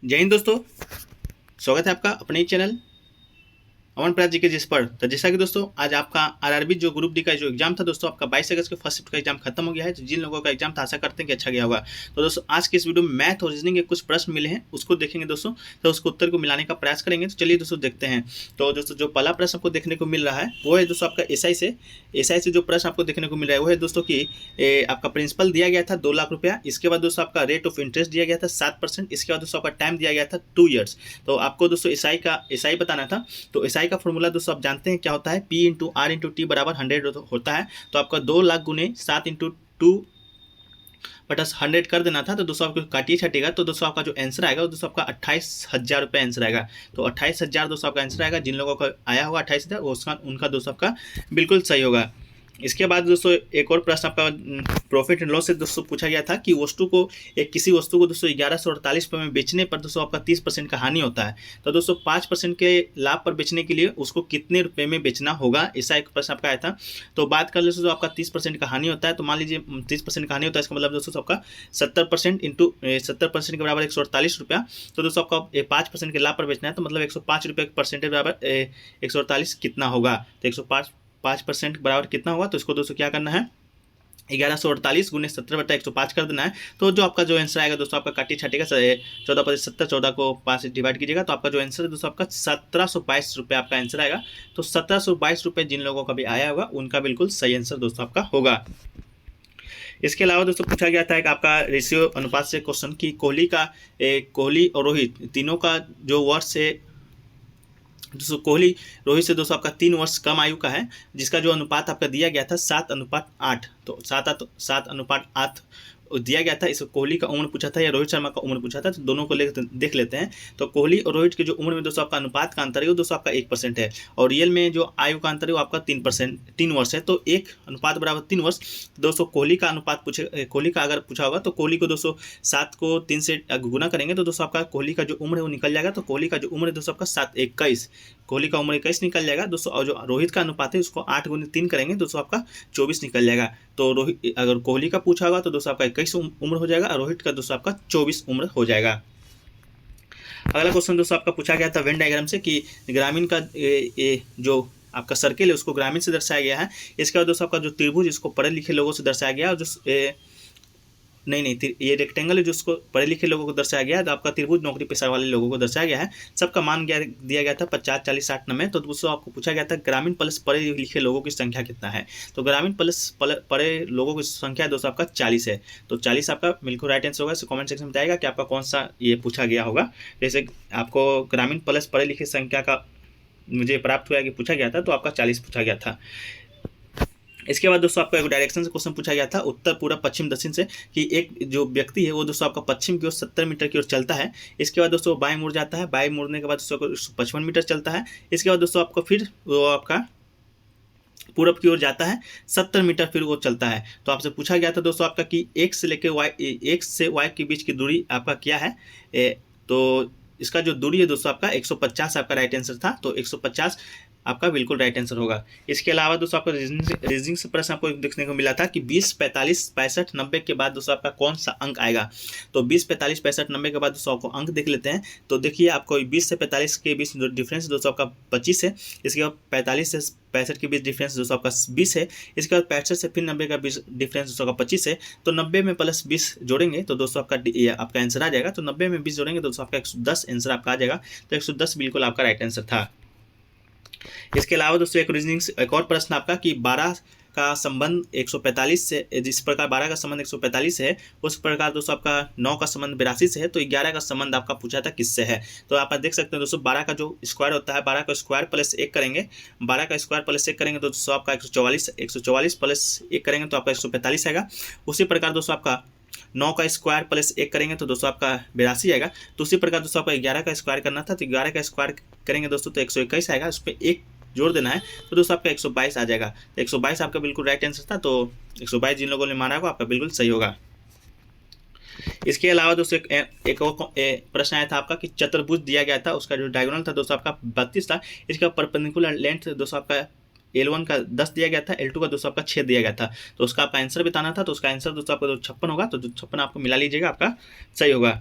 जय हिंद दोस्तों। स्वागत है आपका अपने ही चैनल अमन प्रयास जी के जिस पर। तो जैसा कि दोस्तों आज आपका आरआरबी जो ग्रुप डी का जो एग्जाम था दोस्तों, आपका 22 अगस्त के फर्स्ट शिफ्ट का एग्जाम खत्म हो गया है। तो जिन लोगों का एग्जाम था आशा करते हैं कि अच्छा गया होगा। तो दोस्तों आज के इस वीडियो में मैथ और रीजनिंग के कुछ प्रश्न मिले हैं, उसको देखेंगे दोस्तों। तो उसको उत्तर को मिलाने का प्रयास करेंगे। तो चलिए दोस्तों देखते हैं। तो दोस्तों जो पहला प्रश्न आपको देखने को मिल रहा है वो है दोस्तों आपका एसआई से जो प्रश्न आपको देखने को मिल रहा है वो है दोस्तों कि आपका प्रिंसिपल दिया गया था 2 लाख रुपया। इसके बाद दोस्तों आपका रेट ऑफ इंटरेस्ट दिया गया था 7%। इसके बाद दोस्तों आपका टाइम दिया गया था 2 ईयर्स। तो आपको दोस्तों एसआई बताना था। तो एसआई का फॉर्मूला दोस्तों आप जानते हैं क्या होता है, P into R into T बराबर 100 होता है। तो आपका 2 लाख गुने 7 इंटू 2 बटा 100 कर देना था। तो दोस्तों आपको काटिए छटेगा। तो दोस्तों आपका जो आंसर आएगा वो दोस्तों आपका 28,000 रुपये आंसर आएगा। तो 28,000 दोस्तों आपका आंसर आएगा। जिन लोगों का आया होगा 28,000 उसका उनका दोस्तों आपका बिल्कुल सही होगा। इसके बाद दोस्तों एक और प्रश्न आपका प्रॉफिट एंड लॉस से दोस्तों पूछा गया था कि किसी वस्तु को दोस्तों 1148 रुपये में बेचने पर दोस्तों आपका 30% का हानि होता है। तो दोस्तों 5% के लाभ पर बेचने के लिए उसको कितने रुपए में बेचना होगा, ऐसा एक प्रश्न आपका आया था। तो बात कर ले तो आपका 30% का हानि होता है। तो मान लीजिए 30% का हानि होता है, इसका मतलब दोस्तों आपका 70% इंटू 70% के बराबर 148 रुपया। तो दोस्तों आपका 5% के लाभ पर बेचना है, तो मतलब 105 रुपये के परसेंटेज बराबर 148 कितना होगा। तो 105% बराबर कितना होगा। तो इसको दोस्तों क्या करना है, 1148 गुने 70 बटा 105 कर देना है। तो जो आपका जो आंसर आएगा दोस्तों आपका काटी छटेगा 14 पच्चीस 70, 14 को 5 से डिवाइड कीजिएगा। तो आपका जो आंसर है दोस्तों आपका 1722 रुपये आपका आंसर आएगा। तो 1722 रुपये जिन लोगों का भी आया होगा उनका बिल्कुल सही आंसर दोस्तों आपका होगा। इसके अलावा दोस्तों पूछा गया था एक आपका रेशियो अनुपात से क्वेश्चन कि कोहली और रोहित तीनों का जो वर्ष है दोस्तों, कोहली रोहित से दोस्तों आपका 3 वर्ष कम आयु का है, जिसका जो अनुपात आपका दिया गया था 7:8। तो 7:8 दिया गया था। इस कोहली का उम्र पूछा था या रोहित शर्मा का उम्र पूछा था, तो दोनों को लेकर देख लेते हैं। तो कोहली और रोहित की जो उम्र में दोस्तों आपका अनुपात का अंतर है वो दोस्तों आपका 1% है, और रियल में जो आयु का अंतर है वो आपका 3 वर्ष है। तो 1 अनुपात बराबर 3 वर्ष। दोस्तों कोहली का अनुपात कोहली का अगर पूछा होगा तो कोहली को दोस्तों 7 को 3 से गुना करेंगे तो दोस्तों आपका कोहली का जो उम्र है वो निकल जाएगा। तो कोहली का जो उम्र है दोस्तों आपका 21, कोहली का उम्र 21 निकल जाएगा दोस्तों। और जो रोहित का अनुपात है उसको 8 गुने 3 करेंगे दोस्तों आपका 24 निकल जाएगा। तो रोहित अगर कोहली का पूछा होगा तो दोस्तों आपका 21 उम्र हो जाएगा, और रोहित का दोस्तों आपका 24 उम्र हो जाएगा। अगला क्वेश्चन दोस्तों आपका पूछा गया था वेन डायग्राम से कि ग्रामीण का जो आपका सर्किल है उसको ग्रामीण से दर्शाया गया है। इसके बाद दोस्तों आपका जो त्रिभुज इसको पढ़े लिखे लोगों से दर्शाया गया है, और जो नहीं ये रेक्टेंगल है जो उसको पढ़े लिखे लोगों को दर्शाया गया है। तो आपका त्रिभुज नौकरी पेशा वाले लोगों को दर्शाया गया है। सबका मान दिया गया था 50, 40, 60, 90। तो दोस्तों आपको पूछा गया था ग्रामीण प्लस पढ़े लिखे लोगों की संख्या कितना है। तो ग्रामीण प्लस पढ़े लोगों की संख्या दोस्तों आपका 40 है। तो 40 आपका बिल्कुल राइट आंसर होगा। कमेंट सेक्शन में बताएगा कि आपका कौन सा ये पूछा गया होगा। जैसे आपको ग्रामीण प्लस पढ़े लिखे संख्या का मुझे प्राप्त हुआ कि पूछा गया था, तो आपका 40 पूछा गया था। इसके बाद दोस्तों आपको एक डायरेक्शन से क्वेश्चन पूछा गया था उत्तर पूर्व पश्चिम दक्षिण से कि एक जो व्यक्ति है वो दोस्तों आपका पश्चिम की ओर 70 मीटर की ओर चलता है। इसके बाद दोस्तों बाएं मुड़ जाता है, बाएं मुड़ने के बाद दोस्तों 55 मीटर चलता है। इसके बाद दोस्तों आपको फिर वो आपका पूरब की ओर जाता है 70 मीटर फिर वो चलता है। तो आपसे पूछा गया था दोस्तों आपका कि एक्स से वाई के बीच की दूरी आपका क्या है। तो इसका जो दूरी है दोस्तों आपका 150 आपका राइट आंसर था। तो 150 आपका बिल्कुल राइट आंसर होगा। इसके अलावा दोस्तों आपको रीजनिंग से प्रश्न आपको देखने को मिला था कि 20, 45, 65, 90 के बाद दोस्तों आपका कौन सा अंक आएगा। तो 20, 45, 65, 90 के बाद दोस्तों आपको अंक देख लेते हैं। तो देखिए आपको 20 से 45 के बीच डिफरेंस दोस्तों आपका 25 है। इसके बाद 45 से 65 के बीच डिफरेंस दोस्तों आपका 20 है। इसके बाद 65 से फिर 90 का बीच डिफरेंस दोस्तों का 25 है। तो 90 में प्लस 20 जोड़ेंगे तो दोस्तों आपका आंसर आ जाएगा। तो 90 में 20 जोड़ेंगे तो दोस्तों आपका 110 आंसर आपका आ जाएगा। तो 110 बिल्कुल आपका राइट आंसर था। इसके अलावा दोस्तों एक और प्रश्न आपका कि 12 का संबंध 145 से, जिस प्रकार 12 का संबंध 145 है उस प्रकार दोस्तों आपका 9 का संबंध 82 से है। तो 11 का संबंध आपका पूछा था किससे है। तो आप देख सकते हैं दोस्तों 12 का जो स्क्वायर होता है, 12 का स्क्वायर प्लस 1 करेंगे, 12 का स्क्वायर प्लस 1 करेंगे तो दोस्तों आपका 144 प्लस 1 करेंगे तो आपका 145 आएगा। उसी प्रकार दोस्तों आपका 9 का स्क्वायर प्लस 1 करेंगे तो दोस्तों आपका 82 आएगा। तो उसी प्रकार दोस्तों आपका 11 का स्क्वायर करना था, तो 11 का स्क्वायर करेंगे दोस्तों तो 121 आएगा। उस पर 1 जोड़ देना है तो दोस्तों आपका 122 आ जाएगा। तो 122 आपका बिल्कुल राइट आंसर था। तो 122 जिन लोगों ने माना होगा आपका बिल्कुल सही होगा। इसके अलावा दोस्तों एक और प्रश्न आया था आपका कि चतुर्भुज दिया गया था, उसका जो डायगोनल था दोस्तों आपका 32 था। इसका परपेंडिकुलर लेंथ दोस्तों आपका L1 का 10 दिया गया था, L2 का दोस्तों आपका 6 दिया गया था। तो उसका आपका आंसर बताना था। तो उसका आंसर दोस्तों आपका 56 होगा। तो 56 आपको मिला लीजिएगा, आपका सही होगा।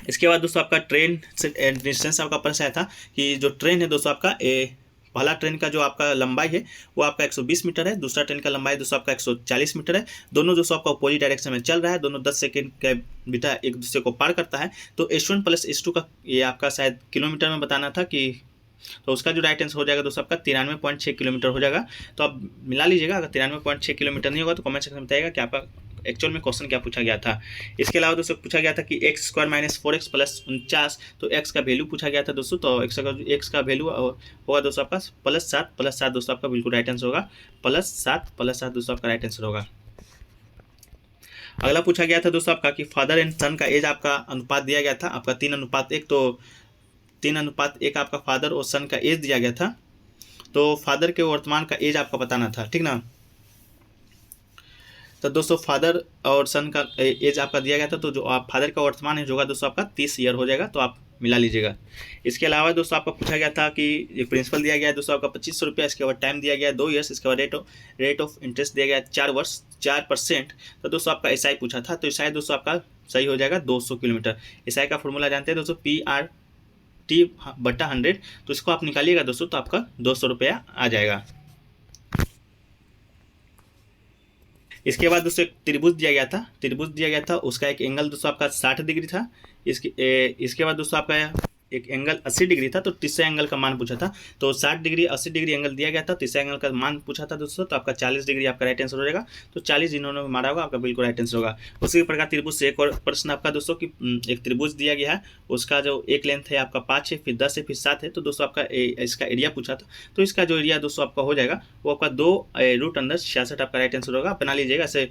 इसके बाद दोस्तों आपका ट्रेन से डिस्टेंस आपका प्रश्न आया था कि जो ट्रेन है दोस्तों आपका पहला ट्रेन का जो आपका लंबाई है वो आपका 120 मीटर है, दूसरा ट्रेन का लंबाई दोस्तों आपका 140 मीटर है। दोनों दोस्तों आपका अपोजिट डायरेक्शन में चल रहा है, दोनों 10 सेकेंड के बीटा एक दूसरे को पार करता है। तो S1 प्लस S2 का ये आपका शायद किलोमीटर में बताना था कि, तो उसका जो राइट आंसर हो जाएगा दोस्तों आपका 93.6 किलोमीटर हो जाएगा। तो आप मिला लीजिएगा, अगर 93.6 किलोमीटर नहीं होगा तो कमेंट सेक्शन में बताइएगा कि आपका एक्चुअल में क्वेश्चन क्या पूछा गया था। इसके अलावा दोस्तों पूछा गया था कि x² - 4x प्लस 49, तो x का वैल्यू पूछा गया था दोस्तों। तो x का वैल्यू होगा दोस्तों आपका +7 दोस्तों आपका बिल्कुल राइट आंसर होगा, +7 दोस्तों आपका राइट आंसर होगा। अगला पूछा गया था दोस्तों आपका कि फादर एंड सन का एज आपका अनुपात दिया गया था आपका 3:1, तो 3:1 आपका फादर और सन का एज दिया गया था। तो फादर के वर्तमान का एज आपका बताना था, ठीक ना। तो दोस्तों फादर और सन का एज आपका दिया गया था, तो जो आप फादर का वर्तमान एज होगा दोस्तों आपका 30 ईयर हो जाएगा, तो आप मिला लीजिएगा। इसके अलावा दोस्तों आपका पूछा गया था कि ये प्रिंसिपल दिया गया है दोस्तों आपका 2500 रुपया, इसके बाद टाइम दिया गया 2 ईयर्स, इसके बाद रेट ऑफ इंटरेस्ट दिया गया 4 वर्ष 4%। तो दोस्तों आपका एसआई पूछा था, तो एसआई दोस्तों आपका सही हो जाएगा 200 किलोमीटर। एसआई का फॉर्मूला जानते हैं दोस्तों, PRT/100, तो इसको आप निकालिएगा दोस्तों तो आपका 200 रुपया आ जाएगा। इसके बाद दोस्तों एक त्रिभुज दिया गया था, उसका एक एंगल दोस्तों आपका 60 डिग्री था। इसके बाद दोस्तों आपका एक एंगल 80 डिग्री था, तो तीसरे एंगल का मान पूछा था। तो 60 डिग्री 80 डिग्री एंगल दिया गया था, तीसरे एंगल का मान पूछा था दोस्तों, तो आपका 40 डिग्री आपका राइट आंसर हो जाएगा। तो 40 जिन्होंने मारा होगा आपका बिल्कुल राइट आंसर होगा। उसी प्रकार त्रिभुज से एक और प्रश्न आपका दोस्तों कि एक त्रिभुज दिया गया है, उसका जो एक लेंथ है आपका 5 है, फिर 10 है, फिर 7 है। तो दोस्तों आपका इसका एरिया पूछा था, तो इसका जो एरिया दोस्तों आपका हो जाएगा वो आपका 2√66 आपका राइट आंसर होगा। बना लीजिएगा, ऐसे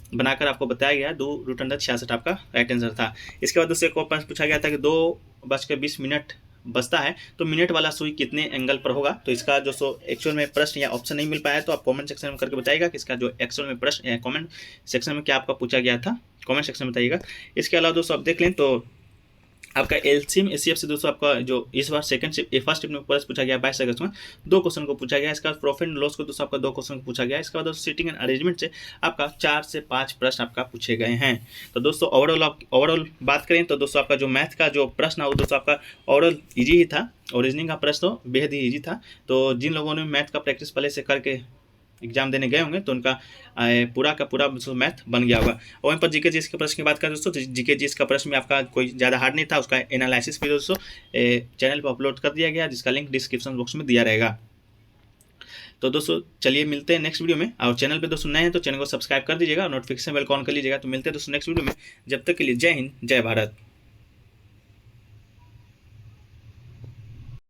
बनाकर आपको बताया गया 2√66 आपका राइट आंसर था। इसके बाद दोस्तों एक और प्रश्न पूछा गया था कि 2:20 बचता है, तो मिनट वाला सुई कितने एंगल पर होगा। तो इसका जो एक्चुअल में प्रश्न या ऑप्शन नहीं मिल पाया, तो आप कमेंट सेक्शन में करके बताइएगा कि इसका जो एक्चुअल में प्रश्न या कमेंट सेक्शन में क्या आपका पूछा गया था, कमेंट सेक्शन में बताइएगा। इसके अलावा दोस्तों आप देख लें तो आपका एलसीएम एचसीएफ से दोस्तों आपका जो इस बार फर्स्ट स्टेप में प्रश्न पूछा गया 22 अगस्त में 2 क्वेश्चन को पूछा गया। इसका प्रॉफिट एंड लॉस को दोस्तों आपका 2 क्वेश्चन को पूछा गया। इसके बाद दोस्तों सीटिंग एंड अरेंजमेंट से आपका 4 से 5 प्रश्न आपका पूछे गए हैं। तो दोस्तों ओवरऑल बात करें तो दोस्तों आपका जो मैथ का जो प्रश्न है वो दोस्तों आपका ओवरऑल ईजी ही था, और रीजनिंग का प्रश्न तो बेहद ही ईजी था। तो जिन लोगों ने मैथ का प्रैक्टिस पहले से करके एग्जाम देने गए होंगे तो उनका पूरा का पूरा मैथ बन गया होगा। और वहीं पर जीके जीएस के प्रश्न की बात करें दोस्तों, तो जीके जीएस का प्रश्न में आपका कोई ज़्यादा हार्ड नहीं था, उसका एनालिसिस भी दोस्तों चैनल पर अपलोड कर दिया गया, जिसका लिंक डिस्क्रिप्शन बॉक्स में दिया रहेगा। तो दोस्तों चलिए मिलते हैं नेक्स्ट वीडियो में, और चैनल पे दोस्तों नए हैं तो चैनल को सब्सक्राइब कर दीजिएगा और नोटिफिकेशन बेल को ऑन कर लीजिएगा। तो मिलते हैं दोस्तों नेक्स्ट वीडियो में, जब तक के लिए जय हिंद जय भारत।